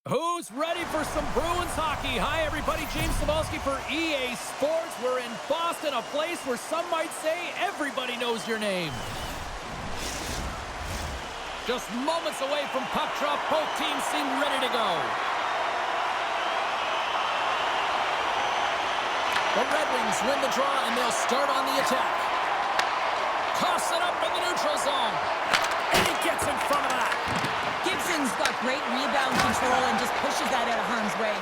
Who's ready for some Bruins hockey? Hi, everybody. James Cebulski for EA Sports. We're in Boston, a place where some might say everybody knows your name. Just moments away from puck drop, both teams seem ready to go. The Red Wings win the draw, and they'll start on the attack. Toss it up in the neutral zone. And he gets in front of that. Gibson's got great rebound control and just pushes that out of harm's way.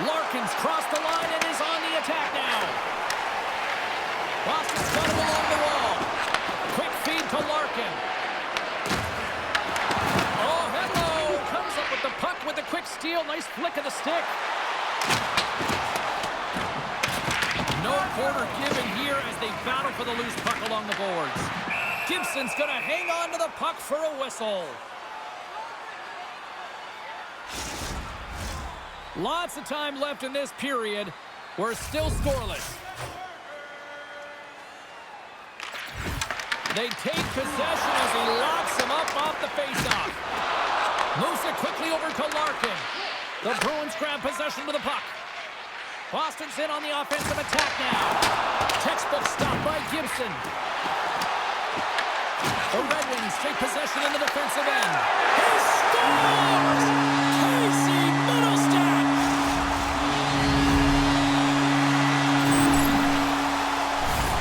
Larkin's crossed the line and is on the attack now. Boston's got him along the wall. Quick feed to Larkin. Oh, hello. Comes up with the puck with a quick steal. Nice flick of the stick. No quarter given here as they battle for the loose puck along the boards. Gibson's going to hang on to the puck for a whistle. Lots of time left in this period. We're still scoreless. They take possession as he locks him up off the faceoff. Moves it quickly over to Larkin. The Bruins grab possession to the puck. Boston's in on the offensive attack now. Textbook stop by Gibson. The Red Wings take possession in the defensive end. He scores! Casey Middlestat!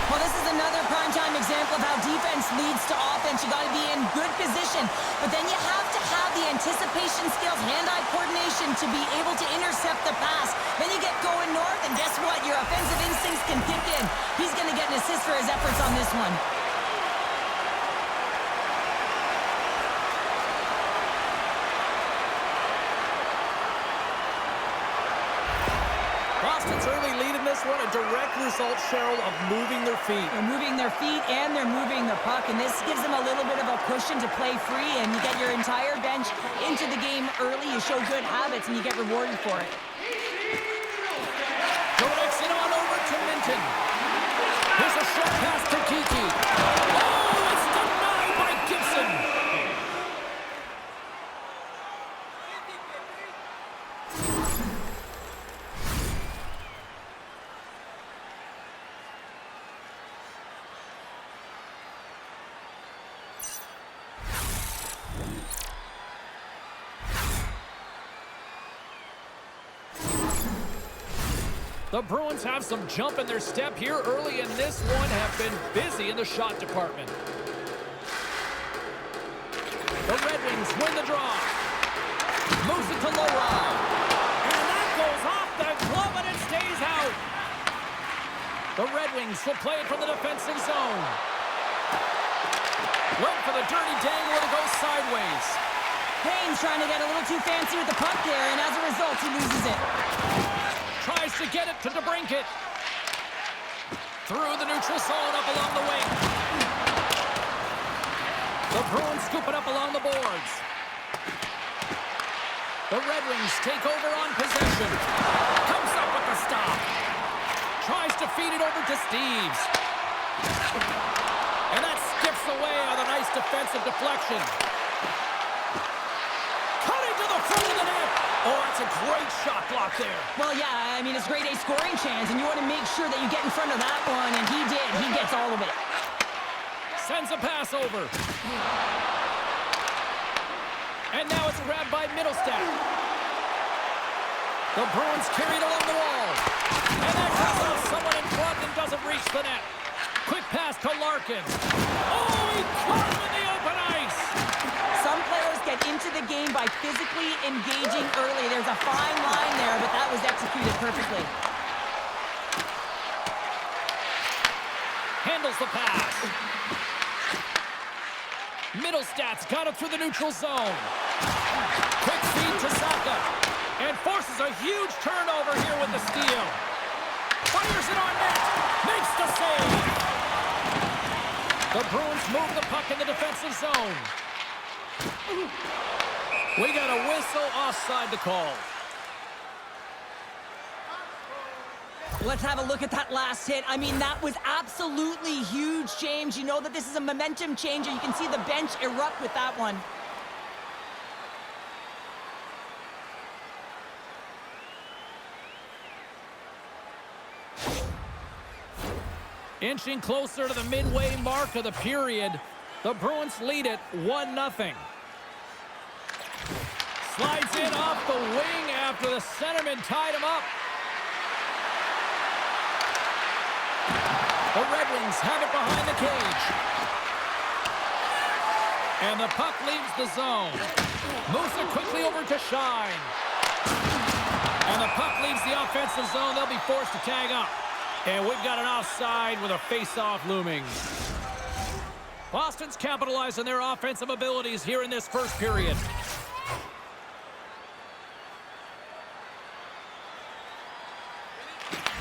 Well, this is another primetime example of how defense leads to offense. You got to be in good position, but then you have to have the anticipation skills, hand-eye coordination to be able to intercept the pass. Then you get going north, and guess what? Your offensive instincts can kick in. He's going to get an assist for his efforts on this one. Boston's early lead in this one, a direct result, Cheryl, of moving their feet. They're moving their feet and they're moving the puck, and this gives them a little bit of a cushion to play free, and you get your entire bench into the game early. You show good habits, and you get rewarded for it. Directs it on over to Minton. Here's a short pass to Kiki. Oh, it's denied by Gibson. The Bruins have some jump in their step here early in this one, have been busy in the shot department. The Red Wings win the draw. Moves it to Lowry. And that goes off the glove and it stays out. The Red Wings will play it from the defensive zone. Went for the dirty dangle and it goes sideways. Payne's trying to get a little too fancy with the puck there, and as a result, he loses it. Tries to get it to DeBrincat. Through the neutral zone, up along the wing. The Bruins scoop it up along the boards. The Red Wings take over on possession. Comes up with the stop. Tries to feed it over to Steves. And that skips away on a nice defensive deflection. Cutting to the front of the net. Oh, that's a great shot block there. Well, yeah, I mean, it's grade A scoring chance, and you want to make sure that you get in front of that one, and he did. He gets all of it. Sends a pass over. And now it's grabbed by Middlestat. The Bruins carried along the wall. And that comes off someone in front and doesn't reach the net. Quick pass to Larkin. Oh, he caught him in the open ice. Some players get into the game by physically engaging early. There's a fine line there, but that was executed perfectly. Handles the pass. Middlestat's got it through the neutral zone. Quick feed to Saka. And forces a huge turnover here with the steal. Fires it on net. Makes the save. The Bruins move the puck in the defensive zone. We got a whistle offside to call. Let's have a look at that last hit. I mean, that was absolutely huge, James. You know that this is a momentum changer. You can see the bench erupt with that one. Inching closer to the midway mark of the period. The Bruins lead it 1-0. Slides in off the wing after the centerman tied him up. The Red Wings have it behind the cage. And the puck leaves the zone. Moves it quickly over to Shine. And the puck leaves the offensive zone. They'll be forced to tag up. And we've got an offside with a face-off looming. Boston's capitalized on their offensive abilities here in this first period.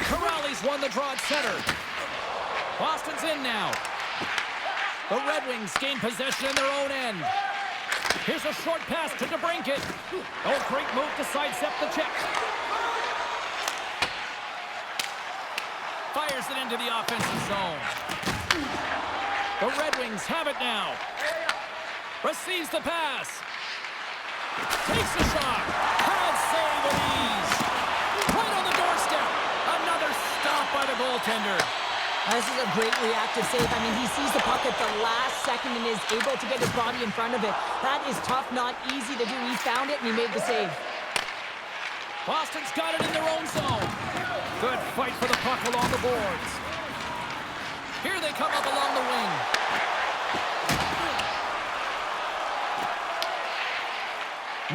Corrales won the draw at center. Boston's in now. The Red Wings gain possession in their own end. Here's a short pass to DeBrincat. Oh, great move to sidestep the check. Fires it into the offensive zone. The Red Wings have it now. Receives the pass. Takes the shot. Pad save with ease. Right on the doorstep. Another stop by the goaltender. This is a great reactive save. I mean, he sees the puck at the last second and is able to get his body in front of it. That is tough, not easy to do. He found it and he made the save. Boston's got it in their own zone. Good fight for the puck along the boards. Here they come up along the wing.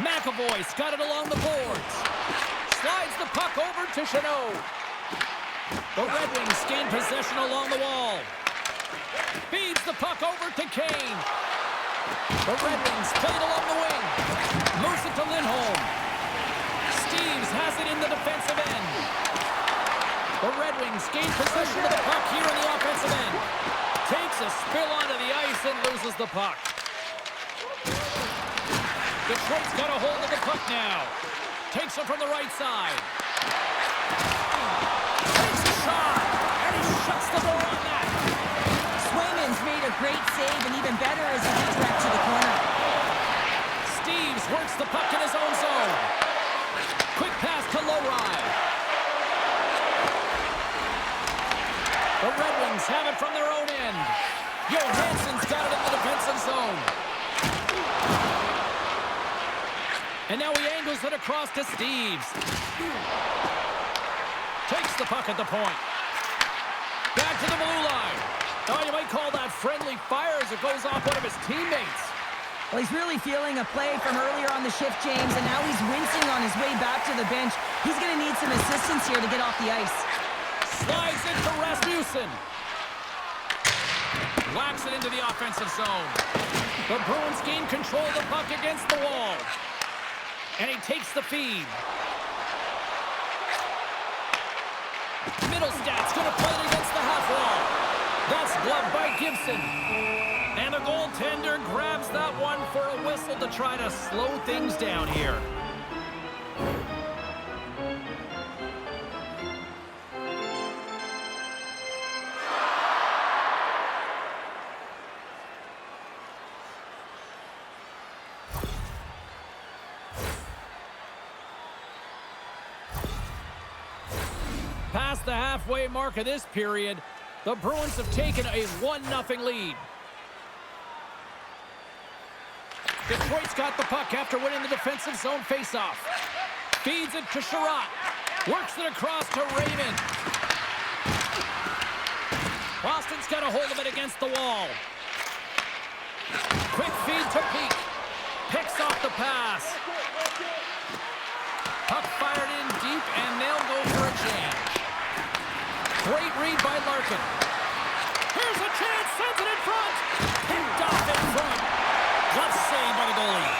McAvoy's got it along the boards. Slides the puck over to Chanot. The Red Wings gain possession along the wall. Feeds the puck over to Kane. The Red Wings play it along the wing. Moves it to Lindholm. Steves has it in the defensive end. The Red Wings gain possession of the puck here in the offensive end. Takes a spill onto the ice and loses the puck. Detroit's got a hold of the puck now. Takes it from the right side. Takes a shot, and he shuts the door on that. Swayman's made a great save, and even better as he gets back to the corner. Steves works the puck in his own zone. Quick pass to Lowry. The Red Wings have it from their own end. Johansson's got it in the defensive zone. And now he angles it across to Steves. Takes the puck at the point. Back to the blue line. Oh, you might call that friendly fire as it goes off one of his teammates. Well, he's really feeling a play from earlier on the shift, James, and now he's wincing on his way back to the bench. He's going to need some assistance here to get off the ice. Slides it to Rasmussen. Whacks it into the offensive zone. The Bruins gain control of the puck against the wall. And he takes the feed. Middlestad's going to play it against the half wall. That's gloved by Gibson. And the goaltender grabs that one for a whistle to try to slow things down here. Past the halfway mark of this period, the Bruins have taken a 1-0 lead. Detroit's got the puck after winning the defensive zone faceoff. Feeds it to Sherratt. Works it across to Raymond. Boston's got a hold of it against the wall. Quick feed to Peak. Picks off the pass. Puck fired in deep, and they'll go for a jam. Great read by Larkin. Here's a chance, sends it in front. Picked off in front. Glove saved by the goalie.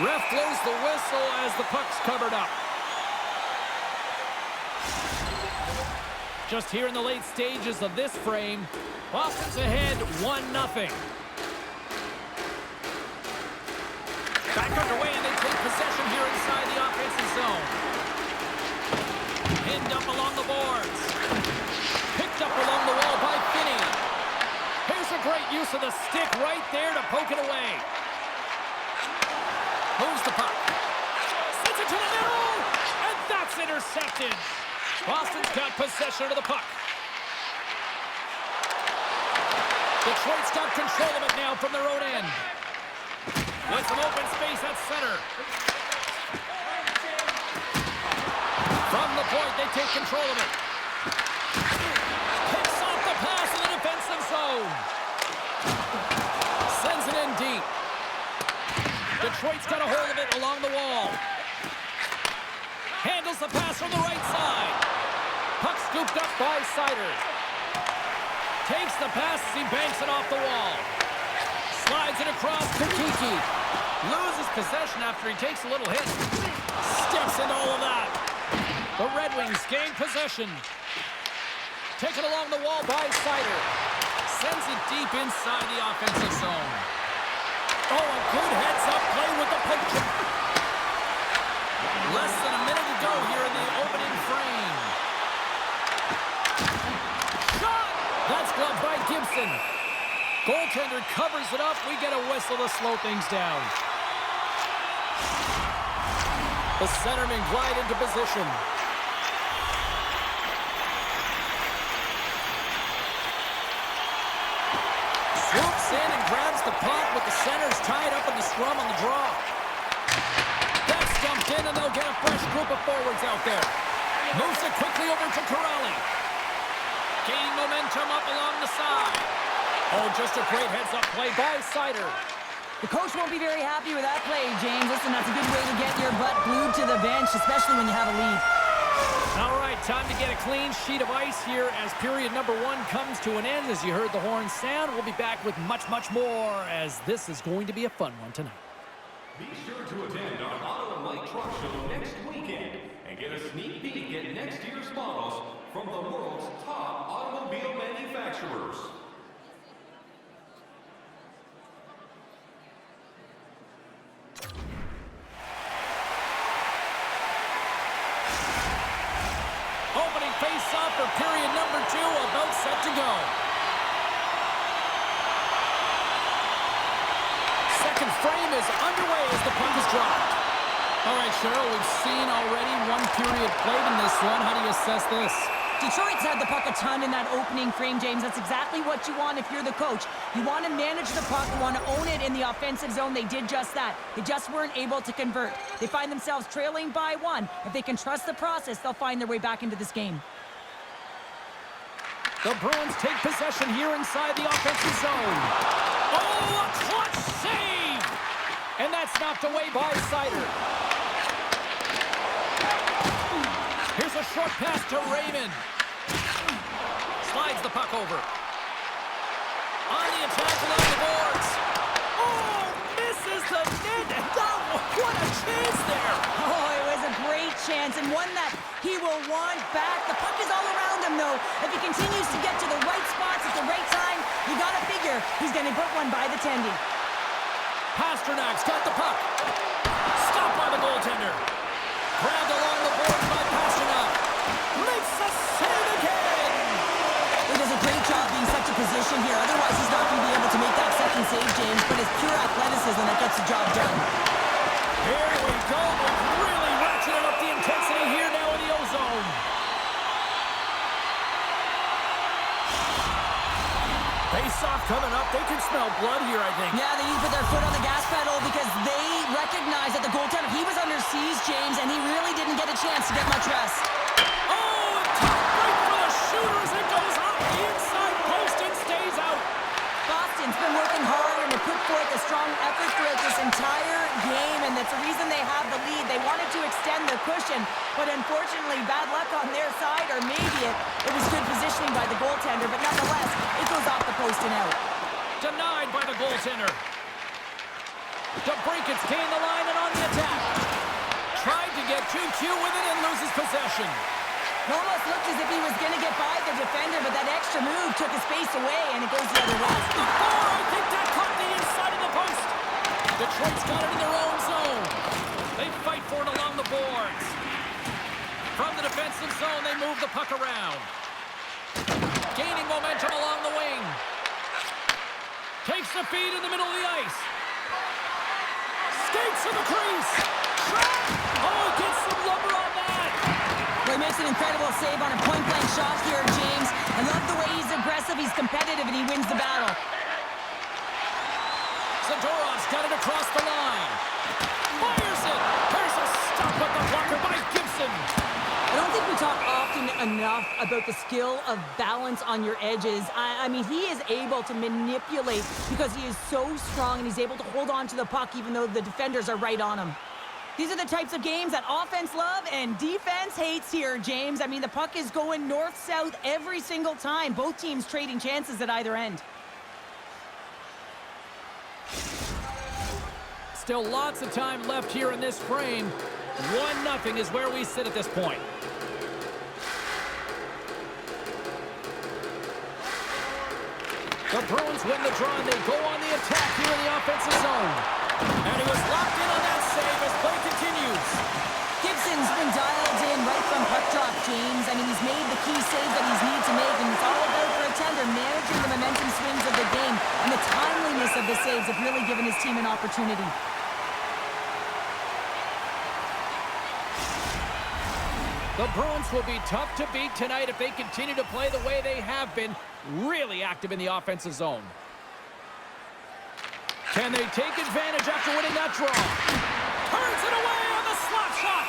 Ref blows the whistle as the puck's covered up. Just here in the late stages of this frame, Boston's ahead 1-0. Back underway, and they take possession here inside the offensive zone. Pinned up along the boards. Picked up along the wall by Finney. Here's a great use of the stick right there to poke it away. Moves the puck. Sends it to the middle, and that's intercepted. Boston's got possession of the puck. Detroit's got control of it now from their own end. With some open space at center. From the point, they take control of it. Picks off the pass in the defensive zone. Sends it in deep. Detroit's got a hold of it along the wall. Handles the pass from the right side. Puck scooped up by Seider. Takes the pass as he banks it off the wall. Slides it across to Kiki. Loses possession after he takes a little hit. Steps into all of that. The Red Wings gain possession. Taken along the wall by Seider. Sends it deep inside the offensive zone. Oh, a good heads-up play with the poke check. Less than a minute to go here in the opening frame. Shot! That's gloved by Gibson. Goaltender covers it up. We get a whistle to slow things down. The centermen glide into position. Swoops in and grabs the puck with the centers tied up in the scrum on the draw. That's dumped in and they'll get a fresh group of forwards out there. Moves it quickly over to Corrali. Gaining momentum up along the side. Oh, just a great heads-up play by Seider. The coach won't be very happy with that play, James. Listen, that's a good way to get your butt glued to the bench, especially when you have a lead. All right, time to get a clean sheet of ice here as period number 1 comes to an end. As you heard the horn sound, we'll be back with much, much more as this is going to be a fun one tonight. Be sure to attend our Auto and Light Truck Show next weekend and get a sneak peek at next year's models from the world's top automobile manufacturers. Opening face-off for period number 2, about set to go. Second frame is underway as the puck is dropped. All right, Cheryl, we've seen already one period played in this one. How do you assess this? Detroit's had the puck a ton in that opening frame, James. That's exactly what you want if you're the coach. You want to manage the puck. You want to own it in the offensive zone. They did just that. They just weren't able to convert. They find themselves trailing by 1. If they can trust the process, they'll find their way back into this game. The Bruins take possession here inside the offensive zone. Oh, a clutch save! And that's knocked away by Seider. Here's a short pass to Raymond. Slides the puck over. On the attack along the boards. Oh, misses the net. What a chance there. Oh, it was a great chance and one that he will want back. The puck is all around him, though. If he continues to get to the right spots at the right time, you got to figure he's going to put one by the tendy. Pasternak's got the puck. Stopped by the goaltender. Grabbed along the boards by Pasternak. Makes a save again. He does a great job being such a position here. Otherwise, he's not going to be able to make that second save, James. But it's pure athleticism that gets the job done. Here we go. We're really ratcheting up the intensity here now in the O-zone. Face-off coming up. They can smell blood here, I think. Yeah, they need to put their foot on the gas pedal because they recognize that the goaltender, he was under siege, James, and he really didn't get a chance to get much rest. Oh, a tough break for the shooters. It goes up the inside post and stays out. Boston's been working hard and have put forth a strong effort throughout this entire game, and that's the reason they have the lead. They wanted to extend their cushion, but unfortunately, bad luck on their side, or maybe it was good positioning by the goaltender, but nonetheless, it goes off the post and out. Denied by the goaltender. DeBrinket's gained the line and on the attack. Tried to get 2Q with it and loses possession. It almost looked as if he was going to get by the defender, but that extra move took his space away, and it goes the other way. Oh, I think that caught the inside of the post. Detroit's got it in their own zone. They fight for it along the boards. From the defensive zone, they move the puck around. Gaining momentum along the wing. Takes the feed in the middle of the ice. Skates to the crease. Shot! Oh, gets some lumber on that. Well, he makes an incredible save on a point-blank shot here, James. I love the way he's aggressive, he's competitive, and he wins the battle. Zadorov's got it across the line. Fires it. There's a stop at the blocker by Gibson. I don't think we talk often enough about the skill of balance on your edges. I mean, he is able to manipulate because he is so strong and he's able to hold on to the puck even though the defenders are right on him. These are the types of games that offense love and defense hates here, James. I mean, the puck is going north-south every single time. Both teams trading chances at either end. Still lots of time left here in this frame. 1-0 is where we sit at this point. The Bruins win the draw and they go on the attack here in the offensive zone. And he was locked in on that save as play continues. Gibson's been dialed in right from puck drop, James. I mean, he's made the key save that he's needed to make, and it's all about for a tender managing the momentum swings of the game. And the timeliness of the saves have really given his team an opportunity. The Bruins will be tough to beat tonight if they continue to play the way they have been, really active in the offensive zone. Can they take advantage after winning that draw? Turns it away on the slap shot.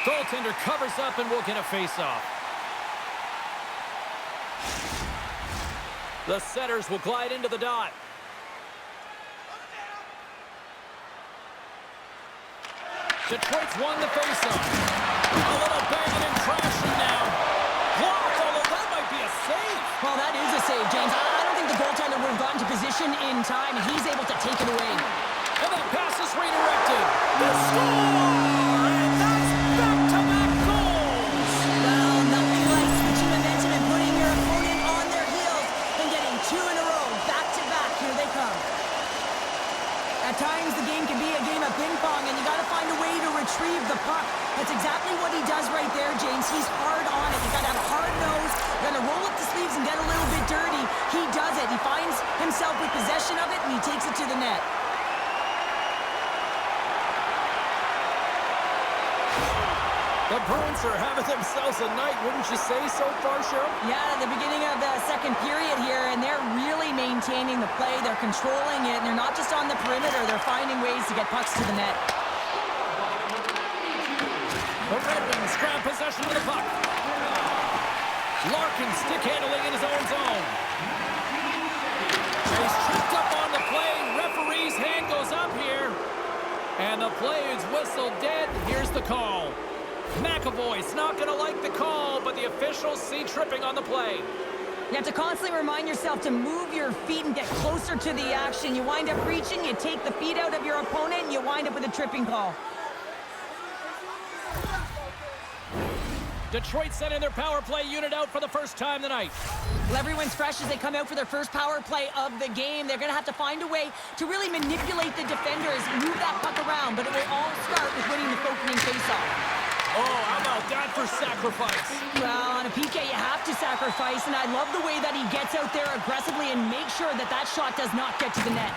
Goaltender covers up and will get a face-off. The setters will glide into the dot. Detroit's won the face-off. A little banging and crashing now. Blocked, although that might be a save. Well, that is a save, James. I don't think the goaltender would have gotten to position in time, and he's able to take it away. And that pass is redirected. The score! And that's back-to-back goals! Well, nothing like switching momentum and putting your opponent on their heels and getting two in a row, back-to-back. Here they come. At times, the game can be a game of ping-pong, and you got to find a way to retrieve the puck. That's exactly what he does right there, James. He's hard on it. You got to have a hard nose. You got to roll up the sleeves and get a little bit dirty. He does it. He finds himself with possession of it, and he takes it to the net. The Bruins are having themselves a night, wouldn't you say so far, Cheryl? Yeah, at the beginning of the second period here, and they're really maintaining the play. They're controlling it, and they're not just on the perimeter. They're finding ways to get pucks to the net. The Red Wings grab possession of the puck. Larkin stick handling in his own zone. He's tripped up on the play. Referee's hand goes up here. And the play is whistled dead. Here's the call. McAvoy's not going to like the call, but the officials see tripping on the play. You have to constantly remind yourself to move your feet and get closer to the action. You wind up reaching, you take the feet out of your opponent, and you wind up with a tripping call. Detroit sending their power play unit out for the first time tonight. Well, everyone's fresh as they come out for their first power play of the game. They're going to have to find a way to really manipulate the defenders, move that puck around, but it will all start with winning the opening faceoff. Oh, how about that for sacrifice? Well, on a PK, you have to sacrifice, and I love the way that he gets out there aggressively and makes sure that that shot does not get to the net.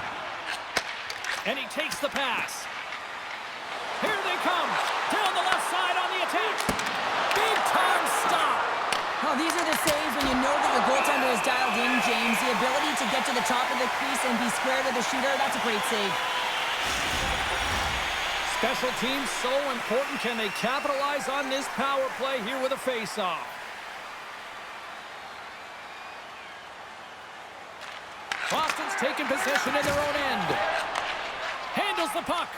And he takes the pass. Here they come. Down the left side on the attack. Big time stop. Well, these are the saves when you know that your goaltender is dialed in, James. The ability to get to the top of the crease and be square to the shooter, that's a great save. Special teams so important. Can they capitalize on this power play here with a face-off? Boston's taking possession in their own end. Handles the puck.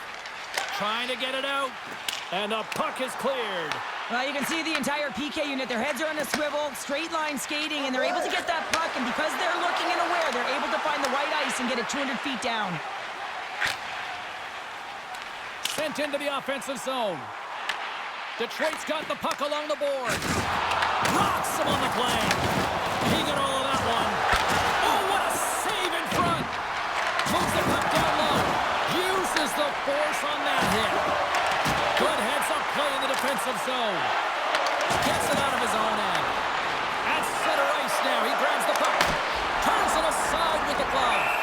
Trying to get it out. And the puck is cleared. Well, you can see the entire PK unit. Their heads are on a swivel, straight line skating, and they're able to get that puck. And because they're looking and aware, they're able to find the white ice and get it 200 feet down. Sent into the offensive zone. Detroit's got the puck along the board. Rocks him on the play. He got all of that one. Oh, what a save in front. Moves the puck down low. Uses the force on that hit. Good heads-up play in the defensive zone. Gets it out of his own end. At center ice now. He grabs the puck. Turns it aside with the glove.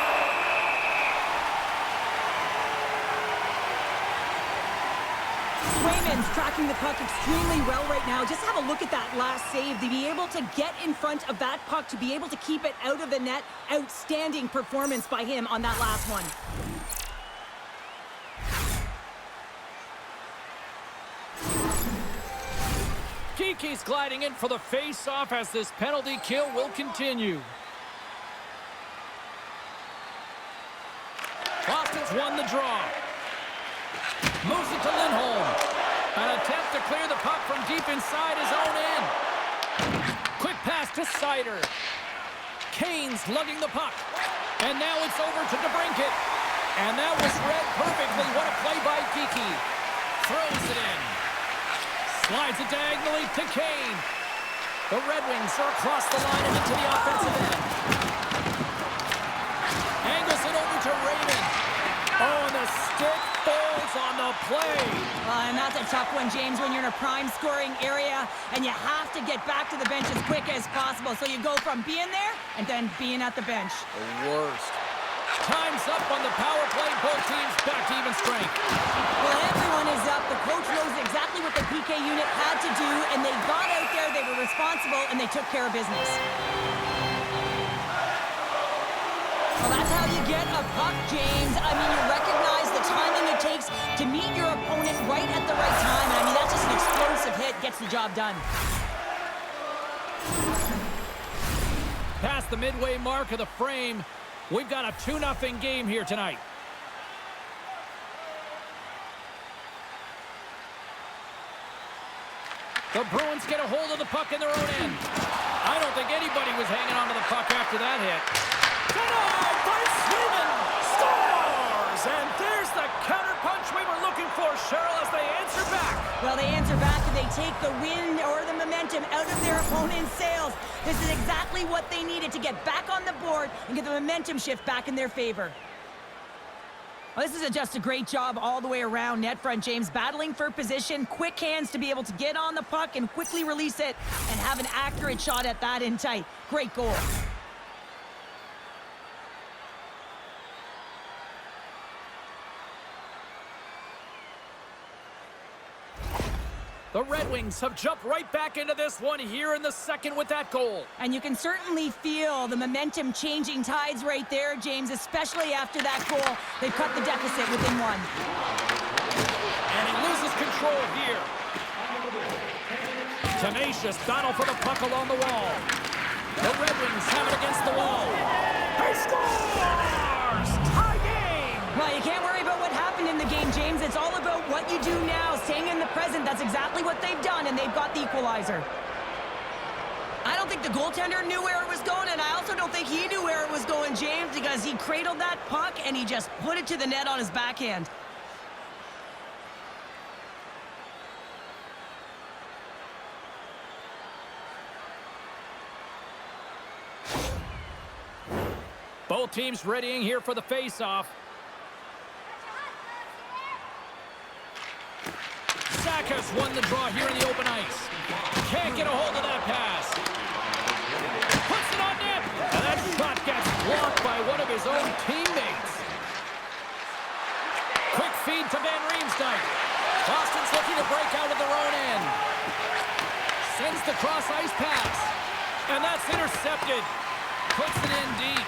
Swayman's tracking the puck extremely well right now. Just have a look at that last save. To be able to get in front of that puck, to be able to keep it out of the net, outstanding performance by him on that last one. Kiki's gliding in for the face-off as this penalty kill will continue. Boston's won the draw. Moves it to Lindholm. An attempt to clear the puck from deep inside his own end. Quick pass to Sider. Kane's lugging the puck. And now it's over to DeBrincat. And that was read perfectly. What a play by Kiki. Throws it in. Slides it diagonally to Kane. The Red Wings are across the line and into the offensive end. Angles it over to Raymond. Oh, and the stick falls on the play. And that's a tough one, James, when you're in a prime scoring area and you have to get back to the bench as quick as possible. So you go from being there and then being at the bench. The worst. Time's up on the power play. Both teams back to even strength. Well, everyone is up. The coach knows exactly what the PK unit had to do, and they got out there, they were responsible, and they took care of business. Well, that's how you get a puck, James. I mean, you recognize the timing it takes to meet your opponent right at the right time. And I mean, that's just an explosive hit, gets the job done. Past the midway mark of the frame, we've got a 2-0 game here tonight. The Bruins get a hold of the puck in their own end. I don't think anybody was hanging onto the puck after that hit. Denied by Swayman. Scores! And there's the counterpunch we were looking for, Cheryl, as they answer back. Well, they answer back and they take the wind or the momentum out of their opponent's sails. This is exactly what they needed to get back on the board and get the momentum shift back in their favor. Well, this is just a great job all the way around net front, James. Battling for position, quick hands to be able to get on the puck and quickly release it and have an accurate shot at that in tight. Great goal. The Red Wings have jumped right back into this one here in the second with that goal. And you can certainly feel the momentum changing tides right there, James, especially after that goal. They've cut the deficit within one. And he loses control here. Tenacious battle for the puck along the wall. The Red Wings have it against the wall. He scores! Tie game! Well, you can't worry about what happened in the game, James. It's all about what you do now, staying in the present. That's exactly what they've done, and they've got the equalizer. I don't think the goaltender knew where it was going, and I also don't think he knew where it was going, James, because he cradled that puck, and he just put it to the net on his backhand. Both teams readying here for the face-off. Sakas won the draw here in the open ice. Can't get a hold of that pass. Puts it on net. And that shot gets blocked by one of his own teammates. Quick feed to Van Riemsdyk. Boston's looking to break out of their own end. Sends the cross-ice pass. And that's intercepted. Puts it in deep.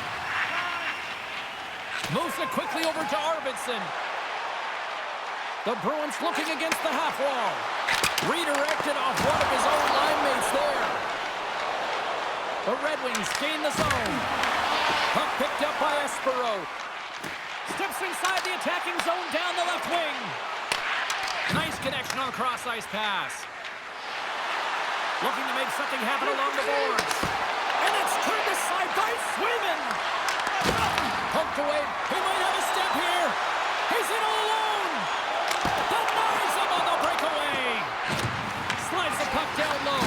Moves it quickly over to Arvidsson. The Bruins looking against the half wall. Redirected off one of his own line mates there. The Red Wings gain the zone. Puck picked up by Espero. Steps inside the attacking zone down the left wing. Nice connection on the cross-ice pass. Looking to make something happen along the boards. And it's turned aside by Swayman. Poked away. He might have a step here. He's in all alone. Denies him on the breakaway. Slides the puck down low.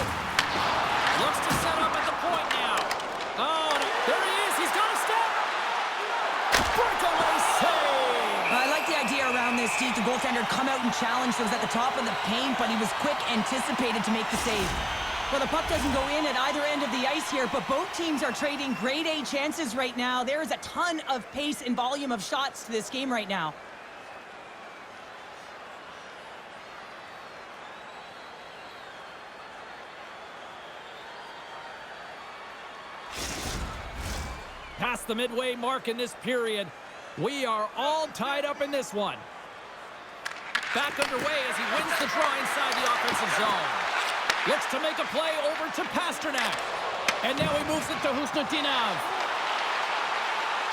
Looks to set up at the point now. Oh, there he is. He's got a step. Breakaway save. I like the idea around this, Steve. The goaltender come out and challenge those at the top of the paint, but he was quick, anticipated to make the save. Well, the puck doesn't go in at either end of the ice here, but both teams are trading grade A chances right now. There is a ton of pace and volume of shots to this game right now. Past the midway mark in this period. We are all tied up in this one. Back underway as he wins the draw inside the offensive zone. Looks to make a play over to Pasternak. And now he moves it to Husnutinov.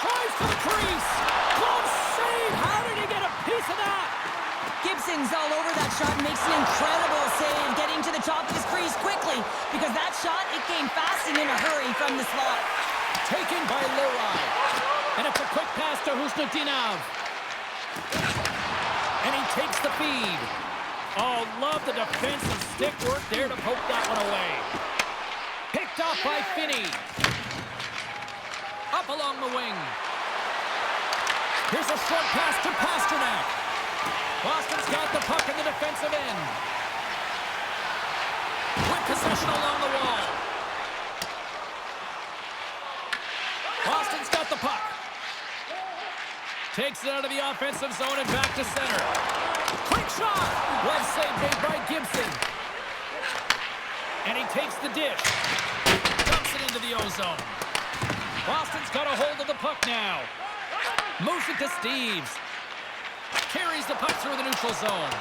Tries to the crease. Close save. How did he get a piece of that? Gibson's all over that shot and makes an incredible save, getting to the top of his crease quickly, because that shot, it came fast and in a hurry from the slot. Taken by Leroy. And it's a quick pass to Husnutinov. And he takes the feed. Oh, love the defensive stick work there to poke that one away. Picked off by Finney. Up along the wing. Here's a short pass to Pasternak. Boston's got the puck in the defensive end. With possession along the wall. Boston's got the puck. Takes it out of the offensive zone and back to center. Quick shot! Well saved made by Gibson. And he takes the dish. Dumps it into the O-zone. Boston's got a hold of the puck now. Moves it to Steves. Carries the puck through the neutral zone.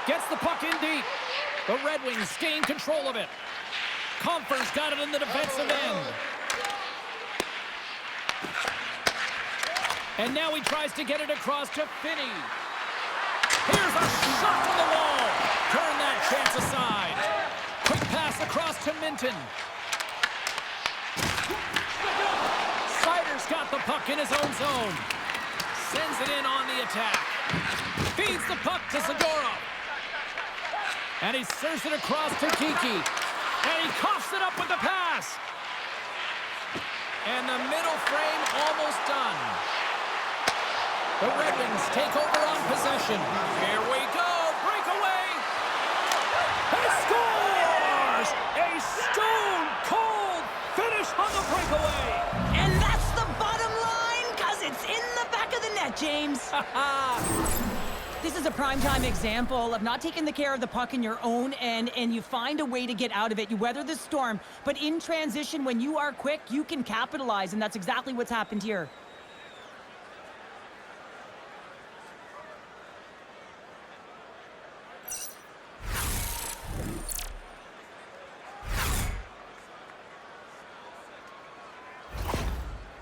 Gets the puck in deep. The Red Wings gain control of it. Comfer's got it in the defensive end. And now he tries to get it across to Finney. Here's a shot from the wall. Turn that chance aside. Quick pass across to Minton. Sider's got the puck in his own zone. Sends it in on the attack. Feeds the puck to Zadorov. And he serves it across to Kiki. And he coughs it up with the pass. And the middle frame almost done. The Red Wings take over on possession. Here we go. Breakaway. He scores! A stone-cold finish on the breakaway. And that's the bottom line, because it's in the back of the net, James. This is a primetime example of not taking the care of the puck in your own end, and you find a way to get out of it. You weather the storm, but in transition, when you are quick, you can capitalize, and that's exactly what's happened here.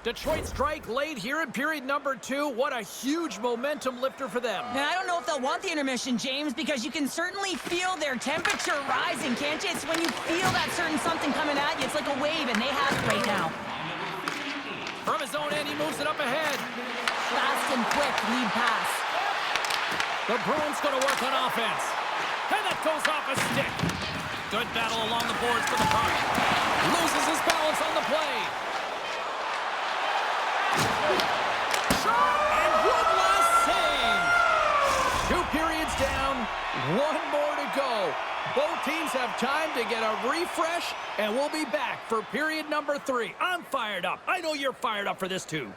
Detroit strike late here in period number 2. What a huge momentum lifter for them. And I don't know if they'll want the intermission, James, because you can certainly feel their temperature rising, can't you? It's when you feel that certain something coming at you. It's like a wave, and they have it right now. From his own end, he moves it up ahead. Fast and quick lead pass. The Bruins going to work on offense. And that goes off a stick. Good battle along the boards for the puck. Loses his balance on the play. And one last save. 2 periods down, 1 more to go. Both teams have time to get a refresh, and we'll be back for period number 3. I'm fired up. I know you're fired up for this too.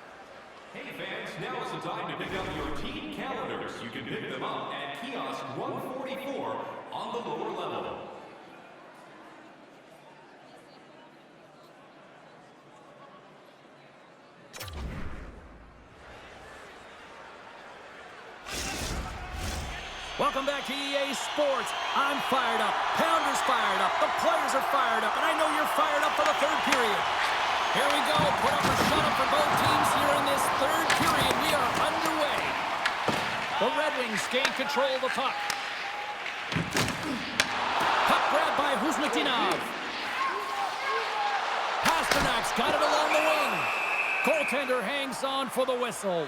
Hey fans, now is the time to pick up your team calendars. You can pick them up at kiosk 144 on the lower level. Welcome back to EA Sports. I'm fired up. Pounder's fired up. The players are fired up. And I know you're fired up for the 3rd period. Here we go. Put up a shut-up for both teams here in this 3rd period. We are underway. The Red Wings gain control of the puck. Puck grabbed by Husnutinov. Pasternak's got it along the wing. Goaltender hangs on for the whistle.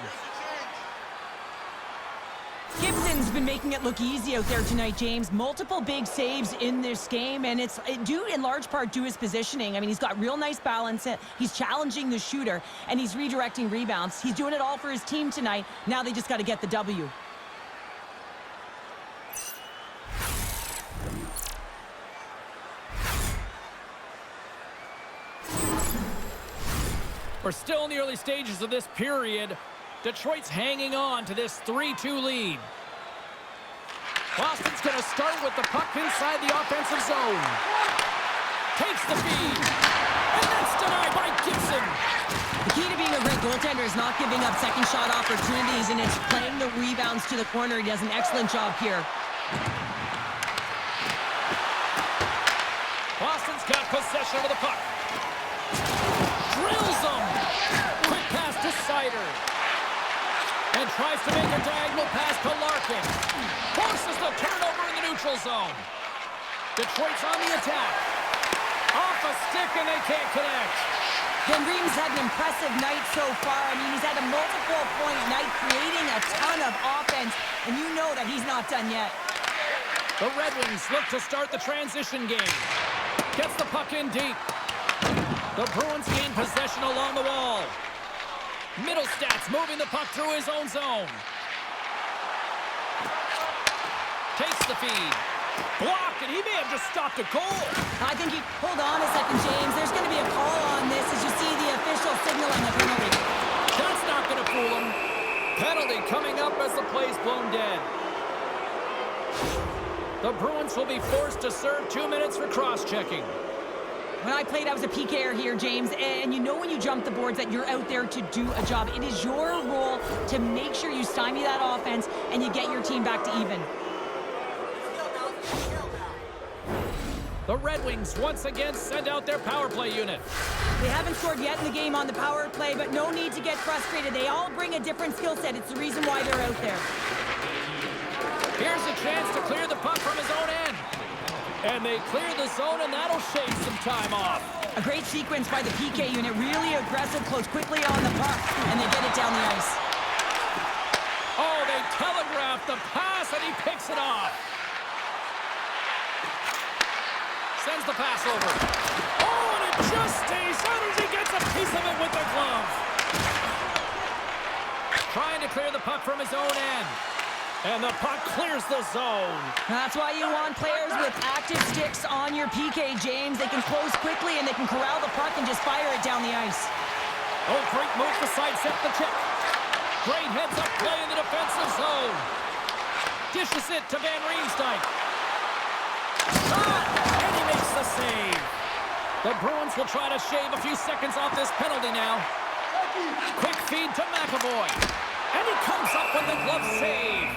Gibson's been making it look easy out there tonight, James. Multiple big saves in this game, and it's due in large part to his positioning. I mean, he's got real nice balance. He's challenging the shooter, and he's redirecting rebounds. He's doing it all for his team tonight. Now they just got to get the W. We're still in the early stages of this period. Detroit's hanging on to this 3-2 lead. Boston's going to start with the puck inside the offensive zone. Takes the feed. And that's denied by Gibson. The Key to being a great goaltender is not giving up second shot opportunities, and it's playing the rebounds to the corner. He does an excellent job here. Boston's got possession of the puck. Drills him. Quick pass to Sider. And tries to make a diagonal pass to Larkin. Forces the turnover in the neutral zone. Detroit's on the attack. Off a stick and they can't connect. Ben Ream's had an impressive night so far. I mean, he's had a multiple-point night creating a ton of offense, and you know that he's not done yet. The Red Wings look to start the transition game. Gets the puck in deep. The Bruins gain possession along the wall. Middlestats moving the puck through his own zone. Takes the feed. Blocked, and he may have just stopped a goal. I think he... Hold on a second, James. There's going to be a call on this as you see the official signaling a penalty. That's not going to fool him. Penalty coming up as the play's blown dead. The Bruins will be forced to serve 2 minutes for cross-checking. When I played, I was a PKer here, James, and you know when you jump the boards that you're out there to do a job. It is your role to make sure you stymie that offense and you get your team back to even. The Red Wings once again send out their power play unit. They haven't scored yet in the game on the power play, but no need to get frustrated. They all bring a different skill set. It's the reason why they're out there. Here's a chance to clear the puck from his own end. And they clear the zone, and that'll shave some time off. A great sequence by the PK unit. Really aggressive, close quickly on the puck, and they get it down the ice. Oh, they telegraph the pass, and he picks it off. Sends the pass over. Oh, and it just stays out as he gets a piece of it with the glove. Trying to clear the puck from his own end. And the puck clears the zone. That's why you want players with active sticks on your PK, James. They can close quickly, and they can corral the puck and just fire it down the ice. Oh, great move to sidestep the check. Great heads-up play in the defensive zone. Dishes it to Van Riemsdyk. And he makes the save. The Bruins will try to shave a few seconds off this penalty now. Quick feed to McAvoy. And he comes up with the glove save.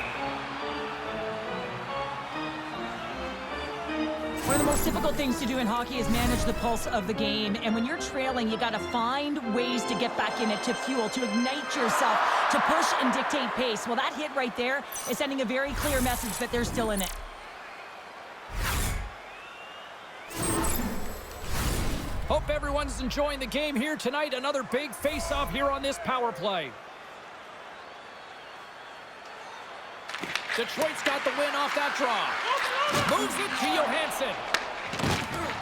One of the most difficult things to do in hockey is manage the pulse of the game. And when you're trailing, you got to find ways to get back in it, to fuel, to ignite yourself, to push and dictate pace. Well, that hit right there is sending a very clear message that they're still in it. Hope everyone's enjoying the game here tonight. Another big face-off here on this power play. Detroit's got the win off that draw. Moves it to Johansson.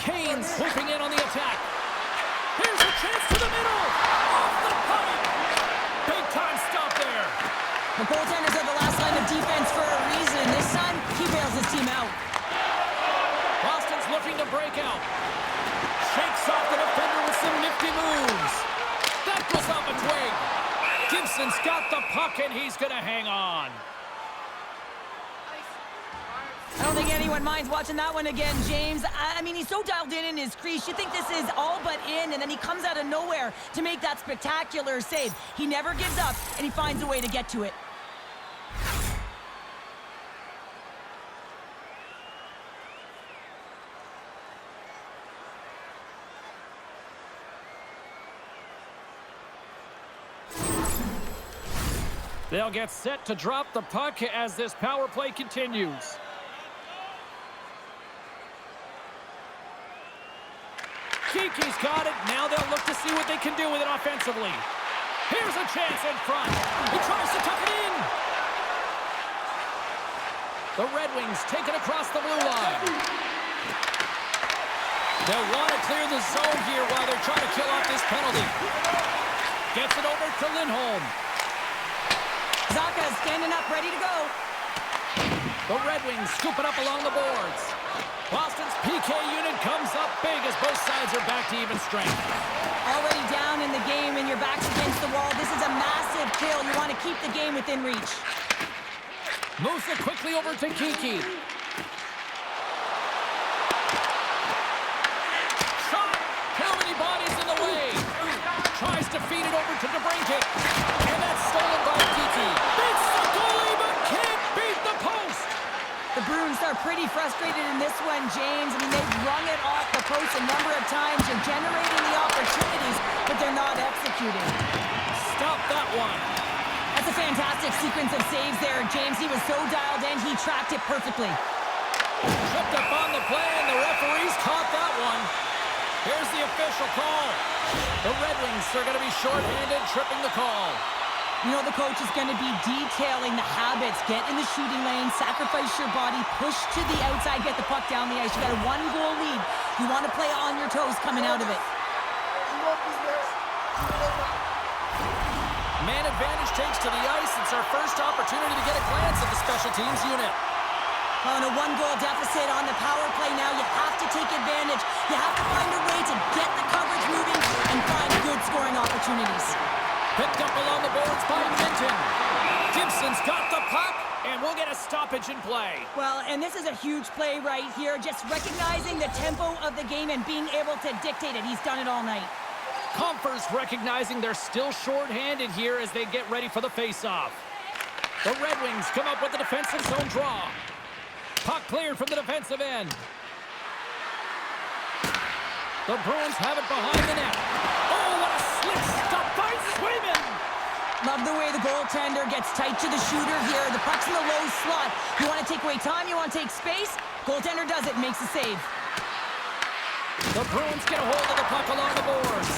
Kane swooping in on the attack. Here's a chance to the middle. Off the pipe. Big time stop there. The goaltenders are the last line of defense for a reason. This time, he bails his team out. Boston's looking to break out. Shakes off the defender with some nifty moves. That goes off a twig. Gibson's got the puck, and he's going to hang on. I don't think anyone minds watching that one again, James. I mean, he's so dialed in his crease. You think this is all but in, and then he comes out of nowhere to make that spectacular save. He never gives up, and he finds a way to get to it. They'll get set to drop the puck as this power play continues. Kiki's got it. Now they'll look to see what they can do with it offensively. Here's a chance in front. He tries to tuck it in. The Red Wings take it across the blue line. They'll want to clear the zone here while they're trying to kill off this penalty. Gets it over to Lindholm. Zaka is standing up, ready to go. The Red Wings scoop it up along the boards. Boston's PK unit comes up big as both sides are back to even strength. Already down in the game and your back's against the wall. This is a massive kill. You want to keep the game within reach. Moves it quickly over to Kiki. Shot! Too many bodies in the way. Tries to feed it over to DeBrincat. And that's stolen by DET. Beats the goalie, but can't beat the post. The Bruins are pretty frustrated in this one, James. I mean, they've rung it off the post a number of times. They're generating the opportunities, but they're not executing. Stop that one. That's a fantastic sequence of saves there, James. He was so dialed in, he tracked it perfectly. Tripped up on the play, and the referees caught that one. Here's the official call. The Red Wings are going to be shorthanded, tripping the call. You know the coach is going to be detailing the habits. Get in the shooting lane, sacrifice your body, push to the outside, get the puck down the ice. You got a 1-goal lead. You want to play on your toes coming out of it. Man advantage takes to the ice. It's our first opportunity to get a glance at the special teams unit. On a 1-goal deficit on the power play now, you have to take advantage. You have to find a way to get the coverage moving and find good scoring opportunities. Picked up along the boards by Minton. Gibson's got the puck, and we'll get a stoppage in play. Well, and this is a huge play right here. Just recognizing the tempo of the game and being able to dictate it. He's done it all night. Compher's recognizing they're still short-handed here as they get ready for the face-off. The Red Wings come up with the defensive zone draw. Puck cleared from the defensive end. The Bruins have it behind the net. Oh, what a slick stop by Swayman! Love the way the goaltender gets tight to the shooter here. The puck's in the low slot. You want to take away time, you want to take space. Goaltender does it, makes the save. The Bruins get a hold of the puck along the boards.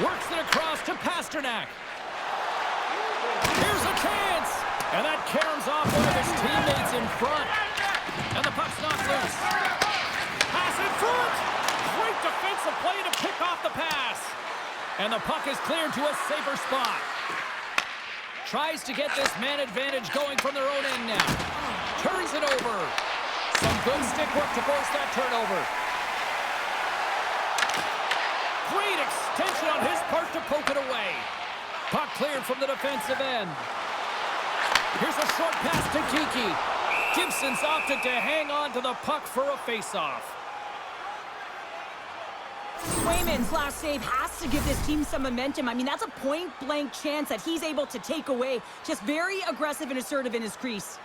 Works it across to Pasternak. Here's a chance! And that caroms off one of his teammates in front. And the puck's knocked loose. Pass in front! Great defensive play to pick off the pass. And the puck is cleared to a safer spot. Tries to get this man advantage going from their own end now. Turns it over. Some good stick work to force that turnover. Great extension on his part to poke it away. Puck cleared from the defensive end. Here's a short pass to Kiki. Gibson's opted to hang on to the puck for a face-off. Swayman's last save has to give this team some momentum. I mean, that's a point-blank chance that he's able to take away. Just very aggressive and assertive in his crease.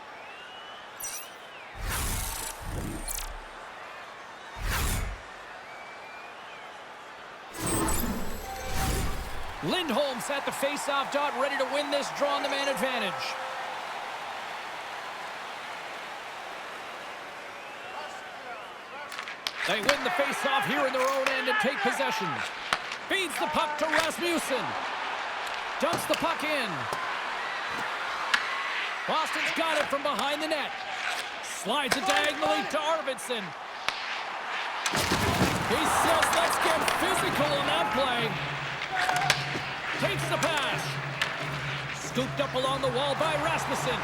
Lindholm's at the face-off dot, ready to win this draw on the man advantage. They win the face-off here in their own end and take possession. Feeds the puck to Rasmussen. Dumps the puck in. Boston's got it from behind the net. Slides it diagonally to Arvidsson. He says, let's get physical on that play. Takes the pass. Scooped up along the wall by Rasmussen.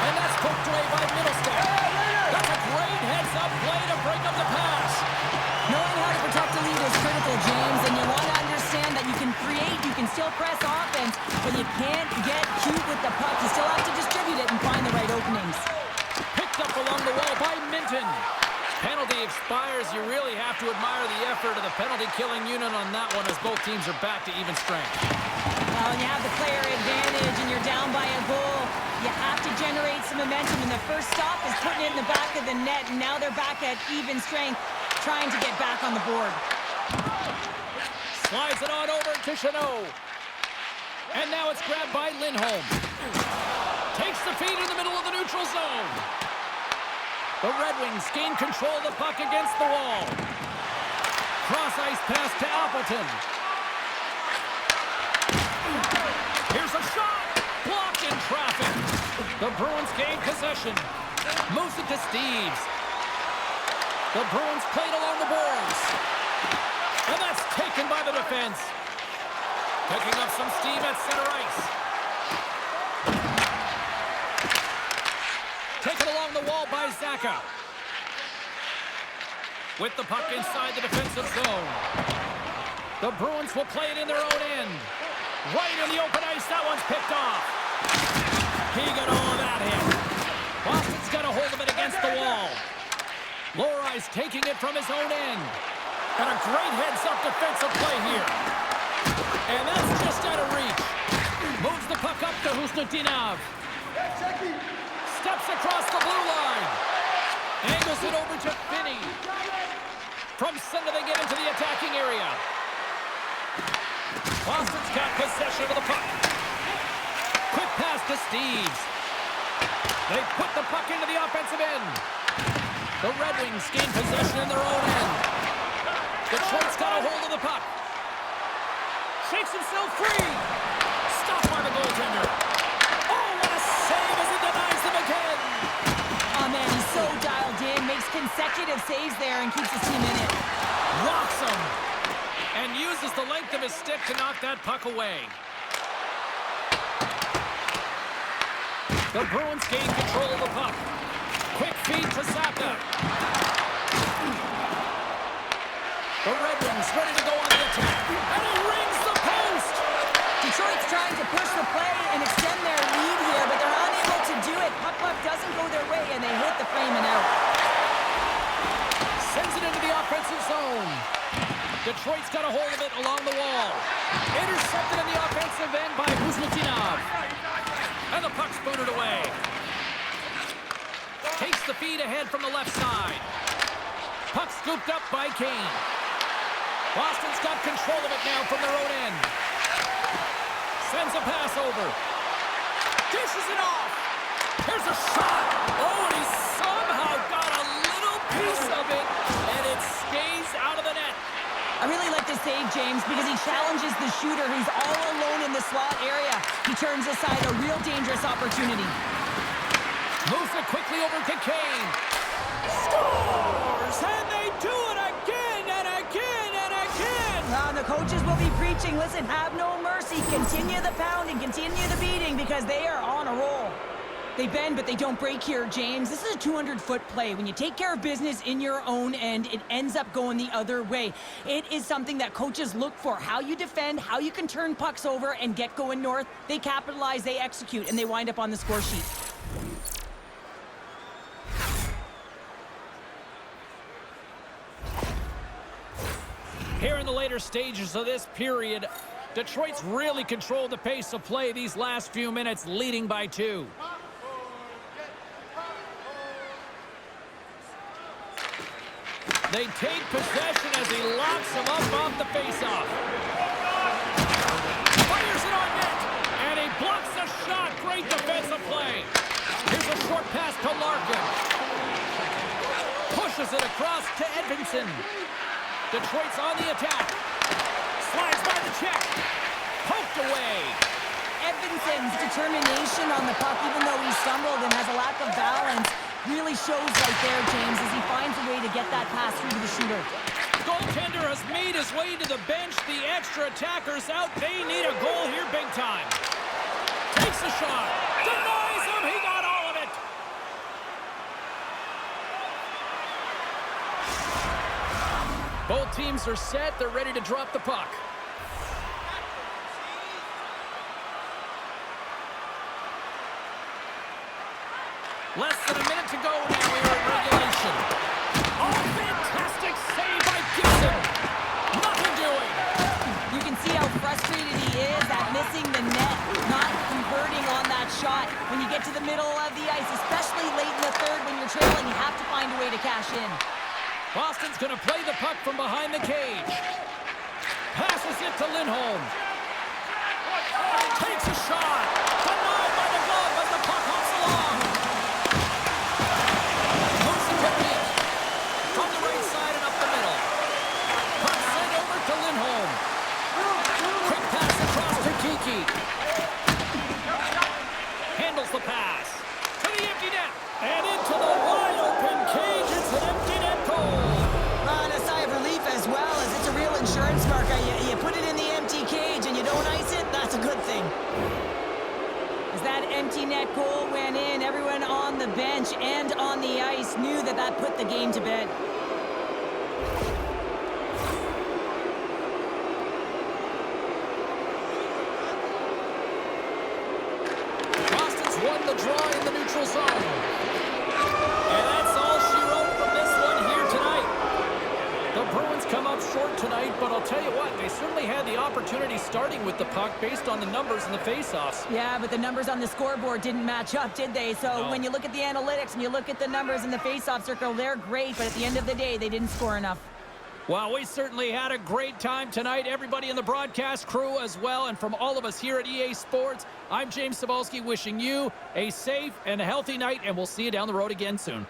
And that's poked away by Middlestat. That's a great heads-up play to break up the pass. Knowing how to protect the lead is critical, James, and you want to understand that you can create, you can still press offense, but you can't get cute with the puck. You still have to distribute it and find the right openings. Picked up along the wall by Minton. Penalty expires. You really have to admire the effort of the penalty-killing unit on that one as both teams are back to even strength. Well, when you have the player advantage and you're down by a goal, you have to generate some momentum, and the first stop is putting it in the back of the net, and now they're back at even strength, trying to get back on the board. Slides it on over to Chanot. And now it's grabbed by Lindholm. Takes the feed in the middle of the neutral zone. The Red Wings gain control of the puck against the wall. Cross-ice pass to Appleton. Here's a shot. Blocked in traffic. The Bruins gain possession. Moves it to Steves. The Bruins played along the boards. And that's taken by the defense. Picking up some steam at center ice. Taken along the wall by Zaka. With the puck inside the defensive zone. The Bruins will play it in their own end. Right in the open ice, that one's picked off. He got all of that hit. Boston's got a hold of it against the wall. Lorai's taking it from his own end. And a great heads-up defensive play here. And that's just out of reach. Moves the puck up to Husnutinov. Steps across the blue line. Angles it over to Finney. From center, they get into the attacking area. Boston's got possession of the puck. Quick pass to Steves. They put the puck into the offensive end. The Red Wings gain possession in their own end. Detroit's got a hold of the puck. Shakes himself free. Stopped by the goaltender. Oh, what a save as he denies them again. Oh, man, he's so dialed in. Makes consecutive saves there and keeps his team in it. Rocks him. And uses the length of his stick to knock that puck away. The Bruins gain control of the puck. Quick feed to Saka. The Red Wings ready to go on the attack. And he rings the post! Detroit's trying to push the play and extend their lead here, but they're unable to do it. Puck doesn't go their way, and they hit the frame and out. Sends it into the offensive zone. Detroit's got a hold of it along the wall. Intercepted in the offensive end by Husnutinov. And the puck's booted away. Takes the feed ahead from the left side. Puck scooped up by Kane. Boston's got control of it now from their own end. Sends a pass over. Dishes it off. Here's a shot. Oh, and he somehow got a little piece of it, and it stays out of the net. I really like this save, James, because he challenges the shooter who's all alone in the slot area. He turns aside a real dangerous opportunity. Moves it quickly over to Kane. Scores! And they do it again and again and again! And the coaches will be preaching, listen, have no mercy. Continue the pounding, continue the beating, because they are on a roll. They bend, but they don't break here, James. This is a 200-foot play. When you take care of business in your own end, it ends up going the other way. It is something that coaches look for. How you defend, how you can turn pucks over and get going north. They capitalize, they execute, and they wind up on the score sheet. Here in the later stages of this period, Detroit's really controlled the pace of play these last few minutes, leading by 2. They take possession as he locks him up off the faceoff. Fires it on net, and he blocks the shot. Great defensive play. Here's a short pass to Larkin. Pushes it across to Edvinsson. Detroit's on the attack. Slides by the check. Poked away. Edvinsson's determination on the puck, even though he stumbled and has a lack of balance, really shows right there, James, as he finds a way to get that pass through to the shooter. Goaltender has made his way to the bench. The extra attackers out. They need a goal here big time. Takes a shot. Denies him. He got all of it. Both teams are set. They're ready to drop the puck. Less than a minute to go now here in regulation. Oh, fantastic save by Gibson. Nothing doing. You can see how frustrated he is at missing the net, not converting on that shot. When you get to the middle of the ice, especially late in the third when you're trailing, you have to find a way to cash in. Boston's going to play the puck from behind the cage. Passes it to Lindholm. Takes a shot. Denied by the glove as the puck hops along. Moves the technique. From the right side and up the middle. Puck sent over to Lindholm. Quick pass across to Kiki. Handles the pass. To the empty net. And into the wide open cage. It's an empty net goal. And a sigh of relief as well, as it's a real insurance marker. You put it in the empty cage and you don't ice it, that's a good thing. As that empty net goal went in, everyone on the bench and on the ice knew that that put the game to bed. Boston's won the draw in the neutral zone. And that's all she wrote from this one here tonight. The Bruins come up short tonight, but I'll tell you what, they certainly had the opportunity starting with the puck based on the numbers in the faceoffs. Yeah, but the numbers on the scoreboard didn't match up, did they? So when you look at the analytics and you look at the numbers in the faceoff circle, they're great, but at the end of the day, they didn't score enough. Well, we certainly had a great time tonight. Everybody in the broadcast crew as well. And from all of us here at EA Sports, I'm James Cebulski wishing you a safe and healthy night, and we'll see you down the road again soon.